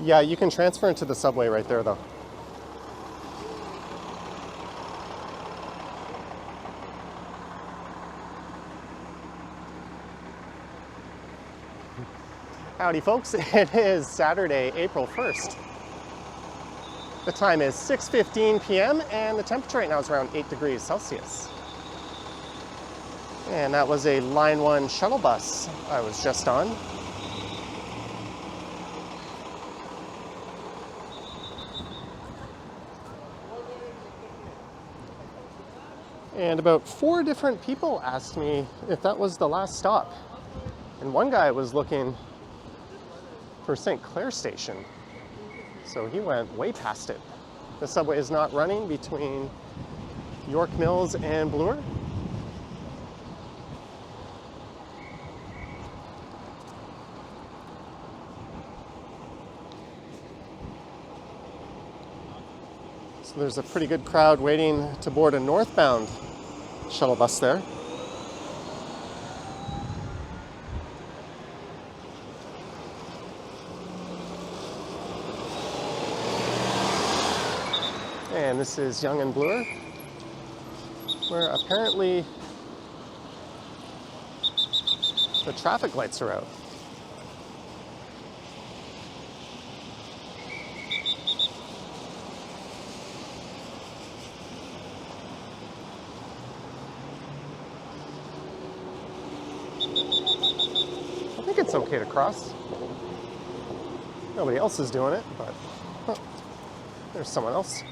Yeah, you can transfer into the subway right there, though. Howdy, folks. It is Saturday, April 1st. The time is 6:15 p.m. and the temperature right now is around 8 degrees Celsius. And that was a Line 1 shuttle bus I was just on. And about 4 different people asked me if that was the last stop. And one guy was looking for St. Clair Station. So he went way past it. The subway is not running between York Mills and Bloor. So there's a pretty good crowd waiting to board a northbound shuttle bus there. And this is Yonge and Bloor, where apparently the traffic lights are out. I think it's okay to cross. Nobody else is doing it, but there's someone else.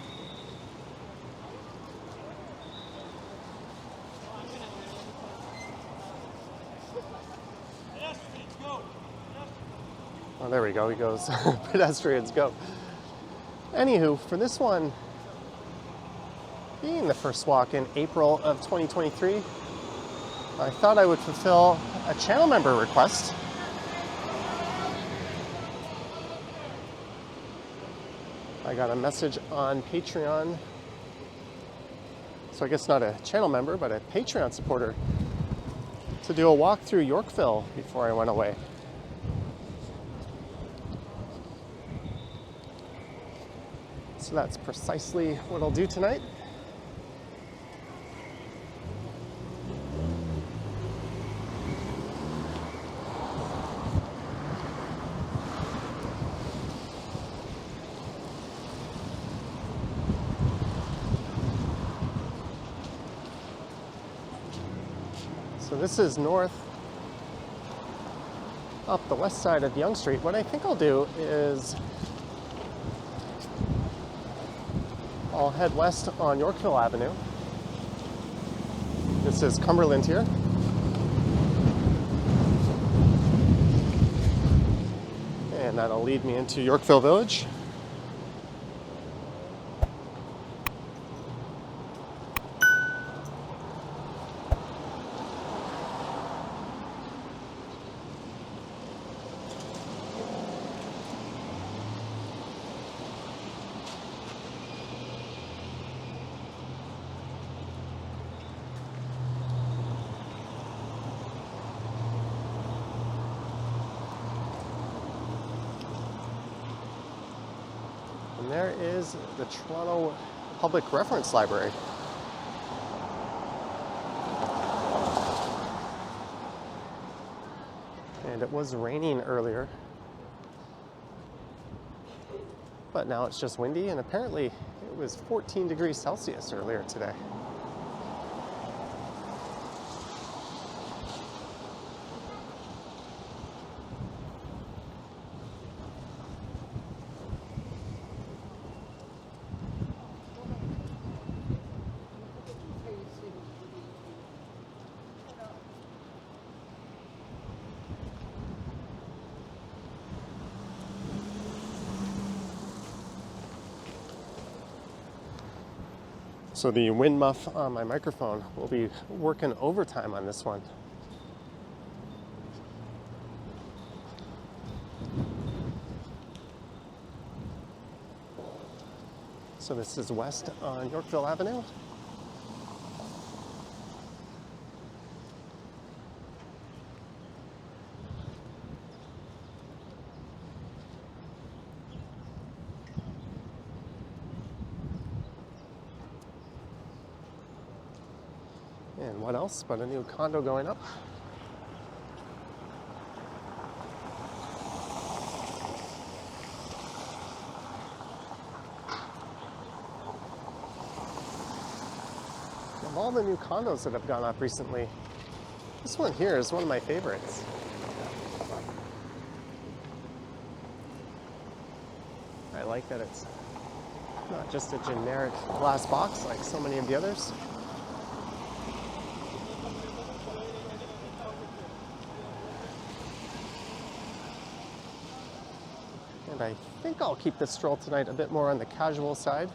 Oh, there we go, he goes, pedestrians go. Anywho, for this one, being the first walk in April of 2023, I thought I would fulfill a channel member request. I got a message on Patreon, so I guess not a channel member, but a Patreon supporter, to do a walk through Yorkville before I went away. So that's precisely what I'll do tonight. So this is north, up the west side of Yonge Street. What I think I'll do is I'll head west on Yorkville Avenue. This is Cumberland here. And that'll lead me into Yorkville Village. And there is the Toronto Public Reference Library. And it was raining earlier, but now it's just windy, and apparently it was 14 degrees Celsius earlier today. So the wind muff on my microphone will be working overtime on this one. So this is west on Yorkville Avenue. And what else but a new condo going up? Of all the new condos that have gone up recently, this one here is one of my favorites. I like that it's not just a generic glass box like so many of the others. And I think I'll keep this stroll tonight a bit more on the casual side.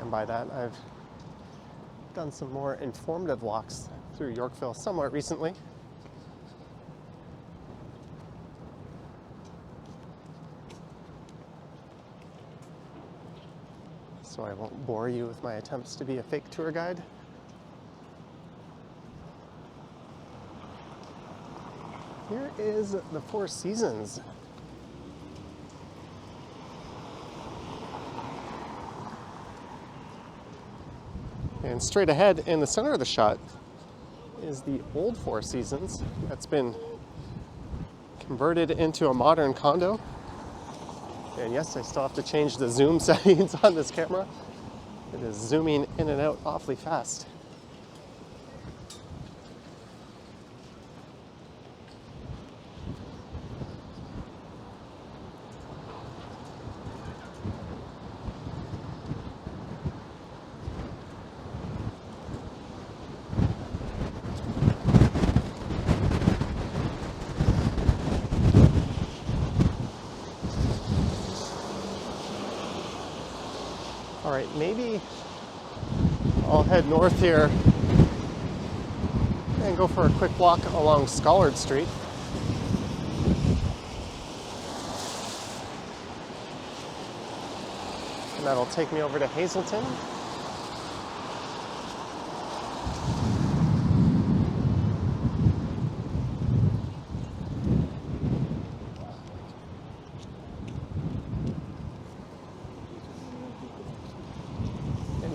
And by that, I've done some more informative walks through Yorkville somewhat recently. So I won't bore you with my attempts to be a fake tour guide. Here is the Four Seasons. And straight ahead in the center of the shot is the old Four Seasons that's been converted into a modern condo. And yes, I still have to change the zoom settings on this camera. It is zooming in and out awfully fast. All right, maybe I'll head north here and go for a quick walk along Scollard Street. And that'll take me over to Hazelton.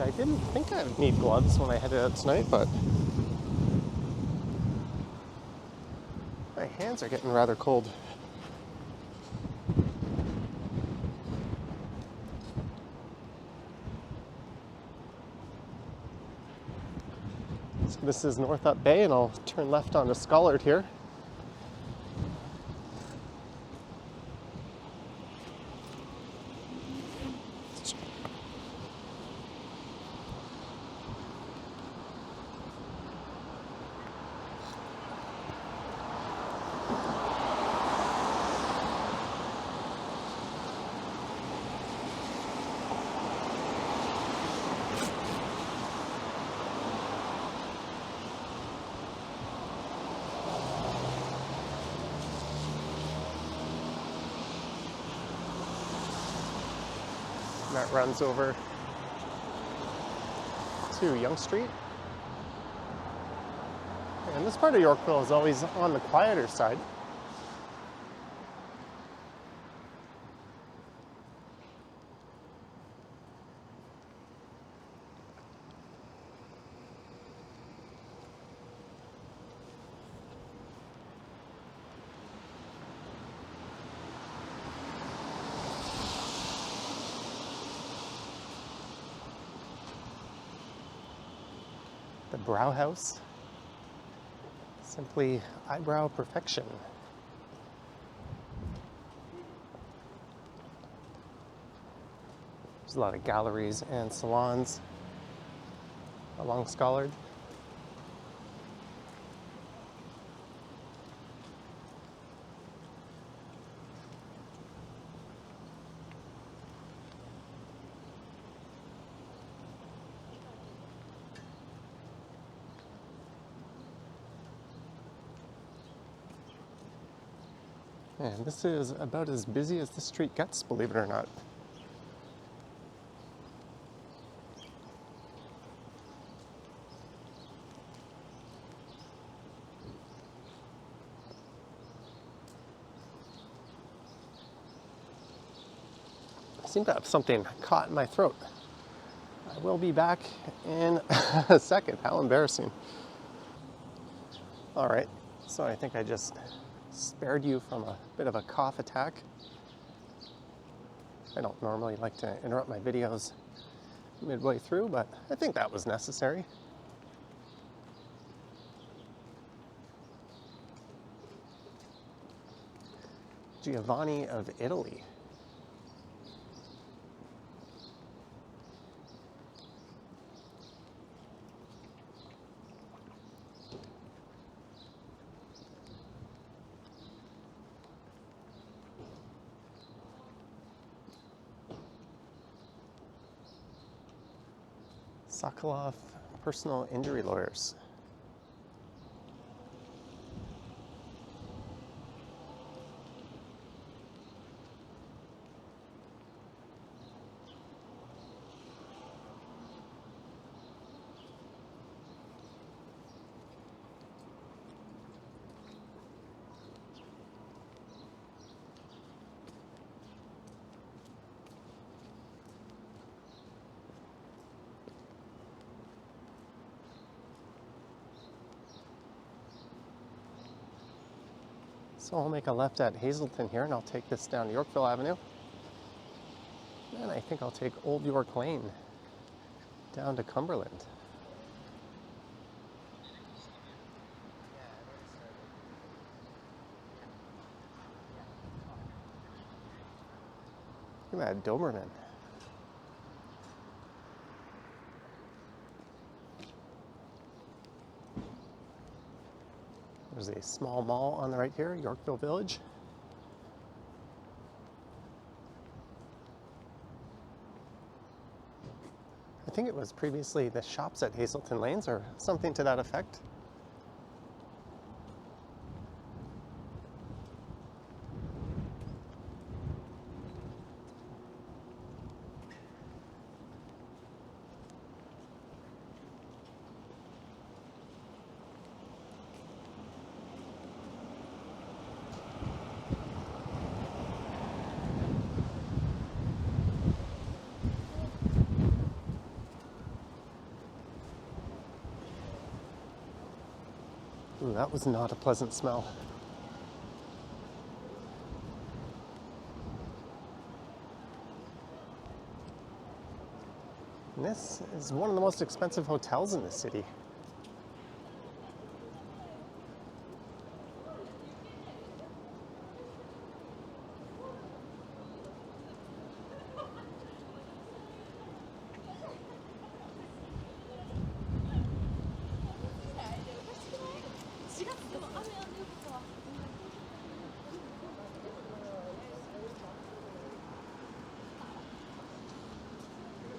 I didn't think I'd need gloves when I headed out tonight, but my hands are getting rather cold. So this is North Up Bay, and I'll turn left onto Scollard here. That runs over to Yonge Street. And this part of Yorkville is always on the quieter side. The Brow House, simply eyebrow perfection. There's a lot of galleries and salons along Scollard. And this is about as busy as the street gets, believe it or not. I seem to have something caught in my throat. I We'll be back in a second. How embarrassing. All right, so I think I just spared you from a bit of a cough attack. I don't normally like to interrupt my videos midway through, but I think that was necessary. Giovanni of Italy. Scollard personal injury lawyers. So I'll make a left at Hazelton here, and I'll take this down Yorkville Avenue. And I think I'll take Old York Lane down to Cumberland. Look at that Doberman. There's a small mall on the right here, Yorkville Village. I think it was previously the shops at Hazelton Lanes or something to that effect. Ooh, that was not a pleasant smell. And this is one of the most expensive hotels in the city.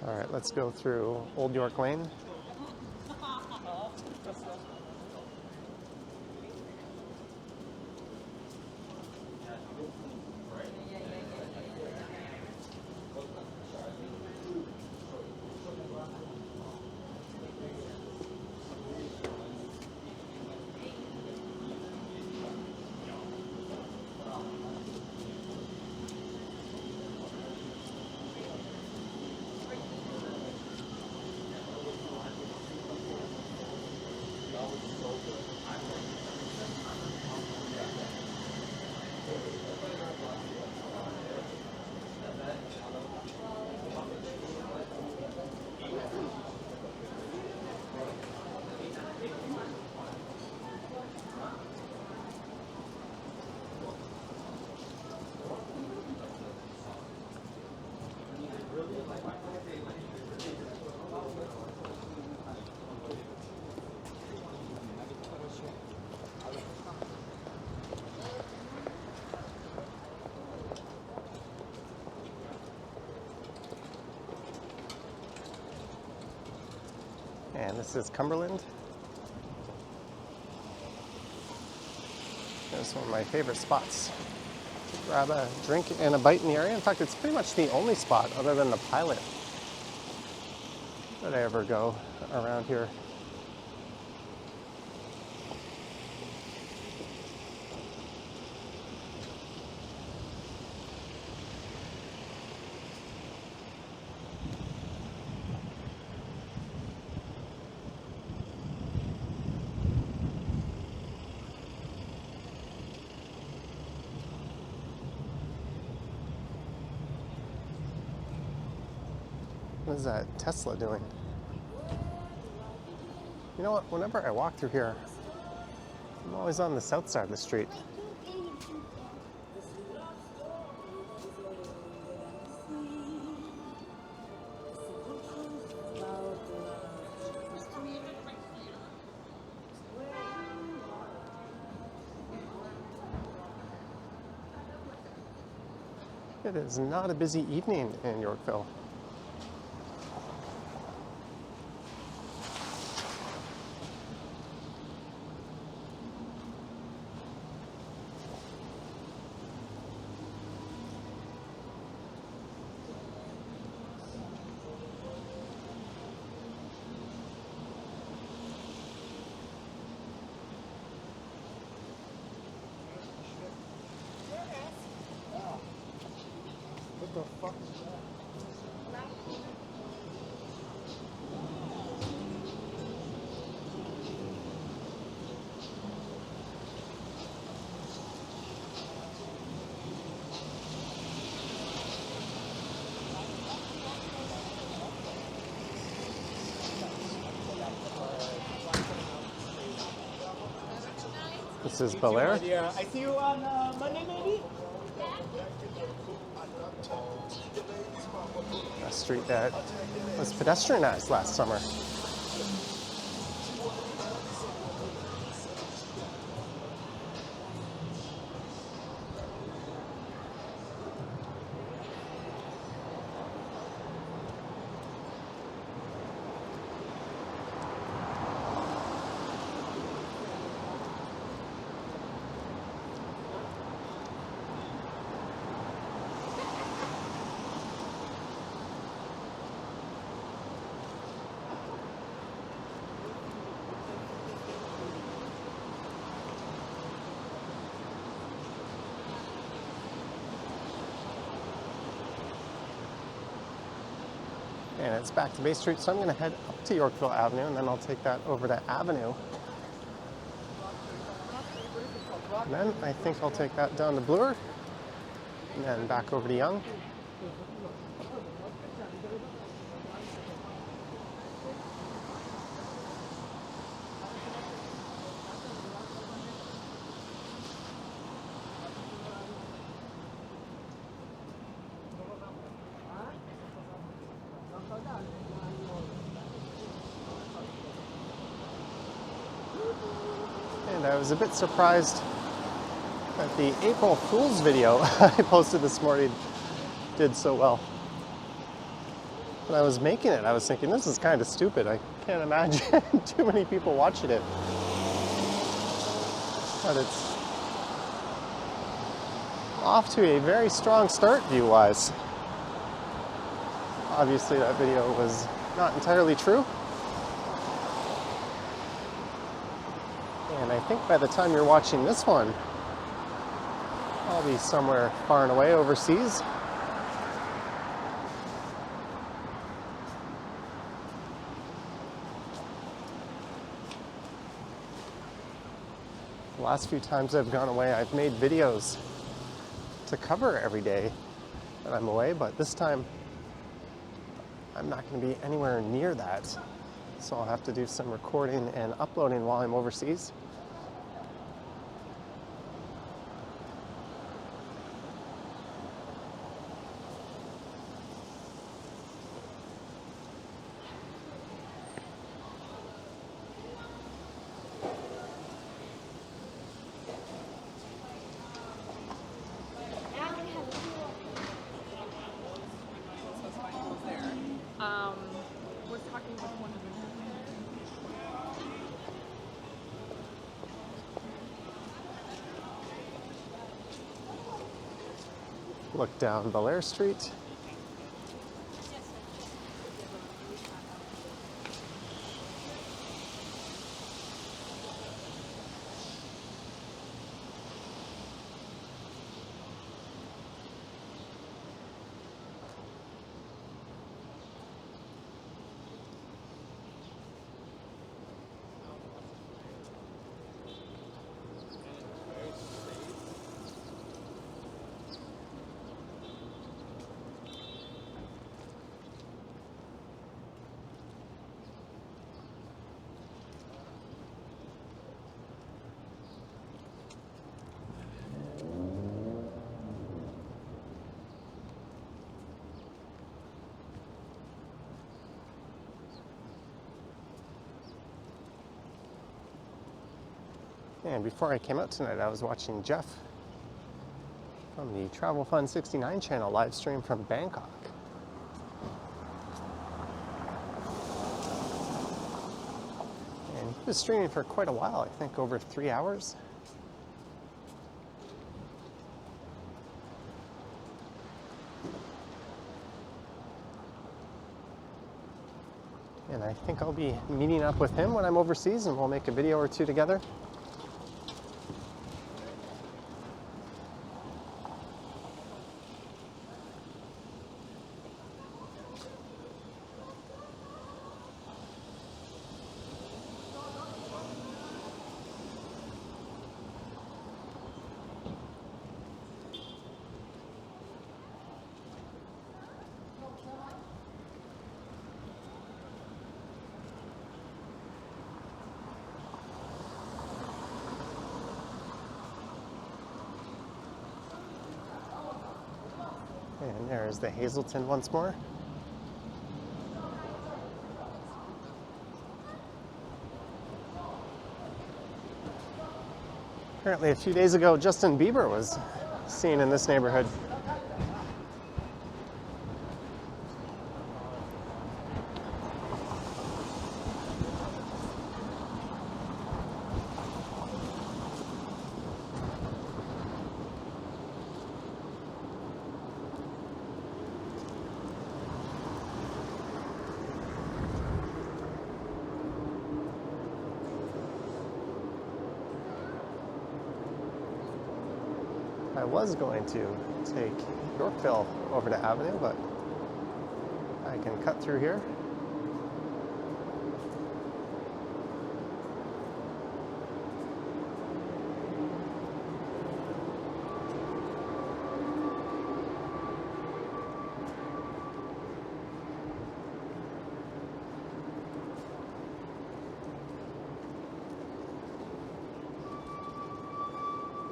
All right, let's go through Old York Lane. And this is Cumberland. It's one of my favorite spots to grab a drink and a bite in the area. In fact, it's pretty much the only spot other than the Pilot that I ever go around here. What is that Tesla doing? You know what? Whenever I walk through here, I'm always on the south side of the street. It is not a busy evening in Yorkville. What the fuck is that? This is Bloor, Yeah, I see you on Monday, maybe? a street that was pedestrianized last summer. And it's back to Bay Street, so I'm going to head up to Yorkville Avenue, and then I'll take that over to Avenue. And then I think I'll take that down to Bloor, and then back over to Yonge. And I was a bit surprised that the April Fool's video I posted this morning did so well. When I was making it, I was thinking, this is kind of stupid. I can't imagine too many people watching it. But it's off to a very strong start view-wise. Obviously, that video was not entirely true. And I think by the time you're watching this one, I'll be somewhere far and away overseas. The last few times I've gone away, I've made videos to cover every day that I'm away, but this time I'm not going to be anywhere near that. So I'll have to do some recording and uploading while I'm overseas. Was talking with one of them. Look down Bloor Street. And before I came out tonight, I was watching Jeff from the Travel Fun 69 channel live stream from Bangkok. And he was streaming for quite a while, I think over 3 hours. And I think I'll be meeting up with him when I'm overseas and we'll make a video or two together. And there's the Hazelton once more. Apparently a few days ago, Justin Bieber was seen in this neighborhood. I was going to take Yorkville over to Avenue, but I can cut through here.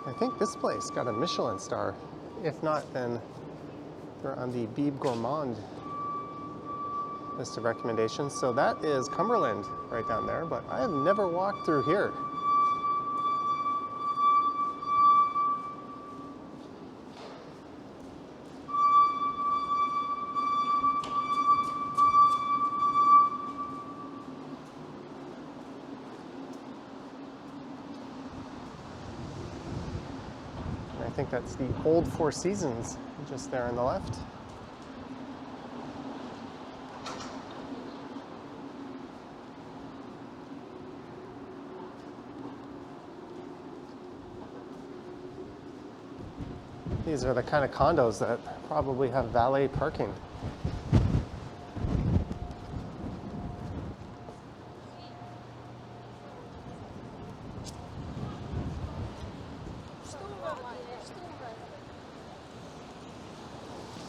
I think this place got a Michelin star. If not, then they're on the Bib Gourmand list of recommendations. So that is Cumberland right down there, but I have never walked through here. I think that's the old Four Seasons just there on the left. These are the kind of condos that probably have valet parking.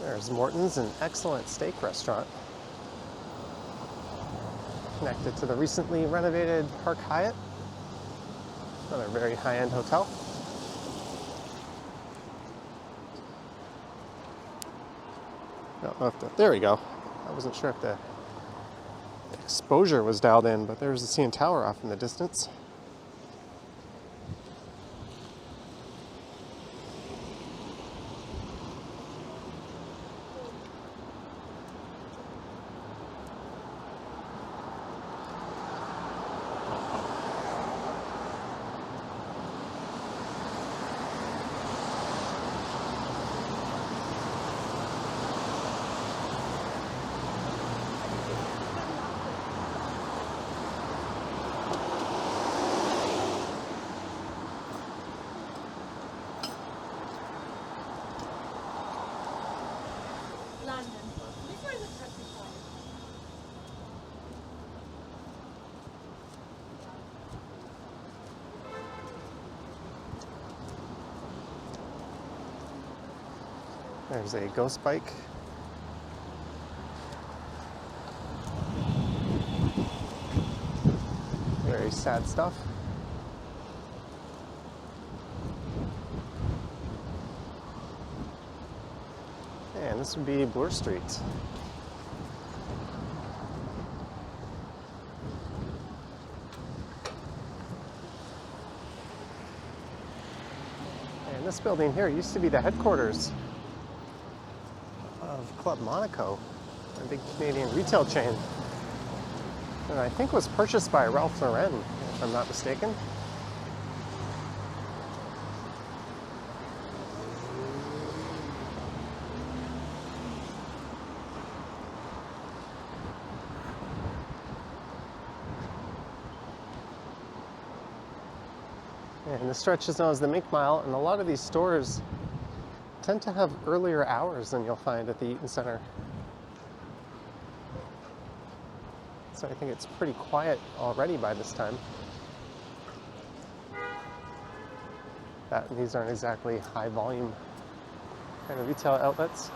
There's Morton's, an excellent steak restaurant connected to the recently renovated Park Hyatt, another very high-end hotel. There we go. I wasn't sure if the exposure was dialed in, but there's the CN Tower off in the distance. There's a ghost bike. Very sad stuff. And this would be Bloor Street. This building here used to be the headquarters of Club Monaco, a big Canadian retail chain. And I think was purchased by Ralph Lauren, if I'm not mistaken. And this stretch is known as the Mink Mile, and a lot of these stores tend to have earlier hours than you'll find at the Eaton Center. So I think it's pretty quiet already by this time. These aren't exactly high volume kind of retail outlets.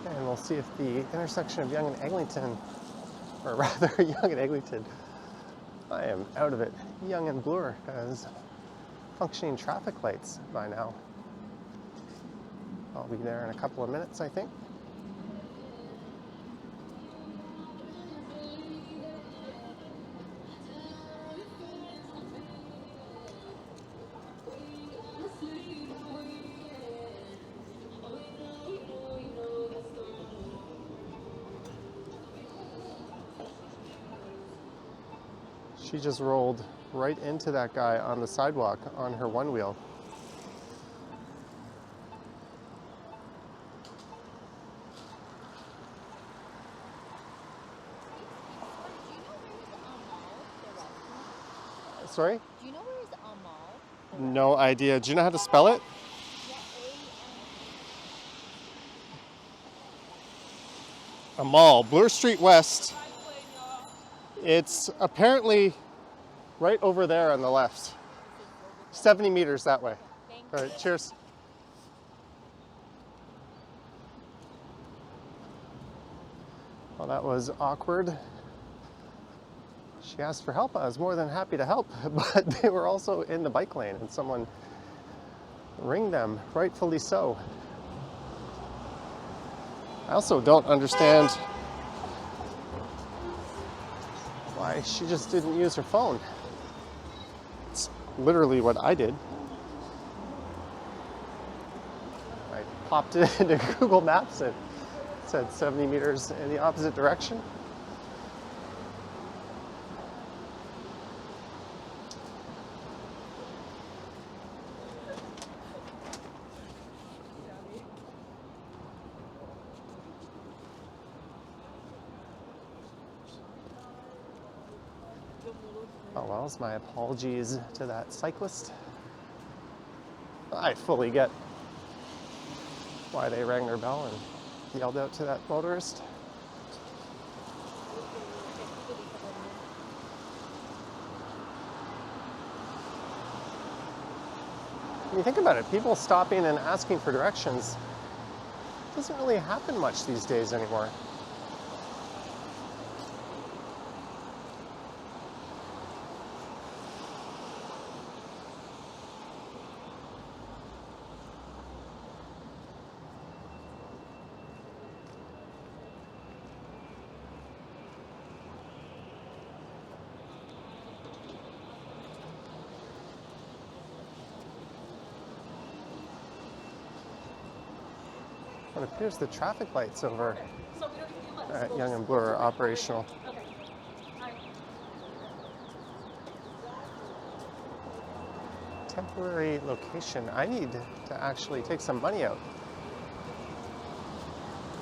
And we'll see if the intersection of Yonge and Eglinton, or rather Yonge and Eglinton, I am out of it, Yonge and Bloor has functioning traffic lights by now. I'll be there in a couple of minutes, I think. She just rolled right into that guy on the sidewalk on her one wheel. Sorry? Do you know where is a mall? No idea. Do you know how to spell it? A mall. Bloor Street West. It's apparently right over there on the left. 70 meters that way. All right, cheers. Well, that was awkward. She asked for help. I was more than happy to help, but they were also in the bike lane and someone ringed them, rightfully so. I also don't understand why she just didn't use her phone. It's literally what I did. I popped it into Google Maps and it said 70 meters in the opposite direction. Oh well, my apologies to that cyclist. I fully get why they rang their bell and yelled out to that motorist. When you think about it, people stopping and asking for directions doesn't really happen much these days anymore. It appears the traffic lights over at Yonge and Bloor are operational. Temporary location. I need to actually take some money out.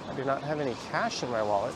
I do not have any cash in my wallet.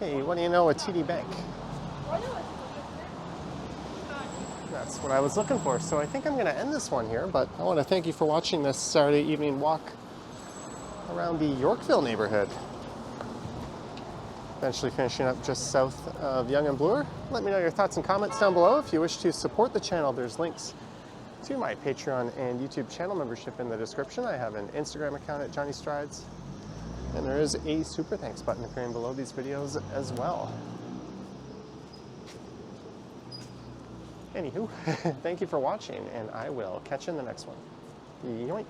Hey, what do you know, a TD Bank? That's what I was looking for. So I think I'm going to end this one here, but I want to thank you for watching this Saturday evening walk around the Yorkville neighborhood. Eventually finishing up just south of Yonge and Bloor. Let me know your thoughts and comments down below. If you wish to support the channel, there's links to my Patreon and YouTube channel membership in the description. I have an Instagram account at Johnny Strides, and there is a super thanks button appearing below these videos as well. Anywho, thank you for watching, and I will catch you in the next one. Yoink.